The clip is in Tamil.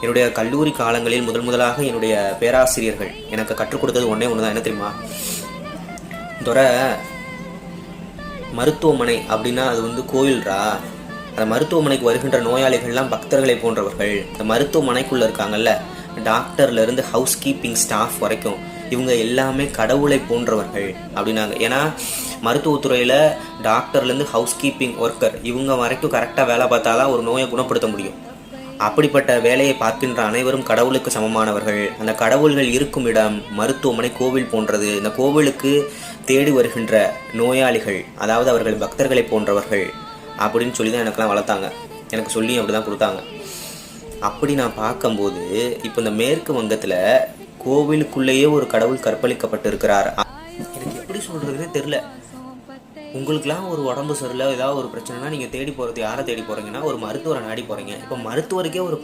என்னுடைய கல்லூரி காலங்களில் முதலாக என்னுடைய பேராசிரியர்கள் எனக்கு கற்றுக் கொடுத்தது ஒன்றே ஒன்று தான். என்ன தெரியுமா? துறை மருத்துவமனை அப்படின்னா அது கோயில்ரா. அந்த மருத்துவமனைக்கு வருகின்ற நோயாளிகள்லாம் பக்தர்களை போன்றவர்கள். இந்த மருத்துவமனைக்குள்ளே இருக்காங்கல்ல, டாக்டர்லேருந்து ஹவுஸ் கீப்பிங் ஸ்டாஃப் வரைக்கும் இவங்க எல்லாமே கடவுளை போன்றவர்கள் அப்படின்னாங்க. ஏன்னா மருத்துவத்துறையில் டாக்டர்லேருந்து ஹவுஸ் கீப்பிங் ஒர்க்கர் இவங்க வரைக்கும் கரெக்டாக வேலை பார்த்தா தான் ஒரு நோயை குணப்படுத்த முடியும். அப்படிப்பட்ட வேலையை பார்க்கின்ற அனைவரும் கடவுளுக்கு சமமானவர்கள். அந்த கடவுள்கள் இருக்கும் இடம் மருத்துவமனை, கோவில் போன்றது. இந்த கோவிலுக்கு தேடி வருகின்ற நோயாளிகள், அதாவது அவர்கள் பக்தர்களை போன்றவர்கள் அப்படின்னு சொல்லி தான் எனக்கெல்லாம் வளர்த்தாங்க. எனக்கு சொல்லி அப்படி தான் கொடுத்தாங்க. அப்படி நான் பார்க்கும்போது இப்போ இந்த மேற்கு வங்கத்தில் கோவிலுக்குள்ளேயே ஒரு கடவுள் கற்பழிக்கப்பட்டு இருக்கிறார். எனக்கு எப்படி சொல்கிறதுனே தெரில. உங்களுக்குலாம் ஒரு உடம்பு சரியில்லை, ஏதாவது ஒரு பிரச்சனைனா நீங்கள் தேடி போகிறது யாரை தேடி போகிறீங்கன்னா ஒரு மருத்துவரை நாடி போகிறீங்க. இப்போ மருத்துவருக்கே ஒரு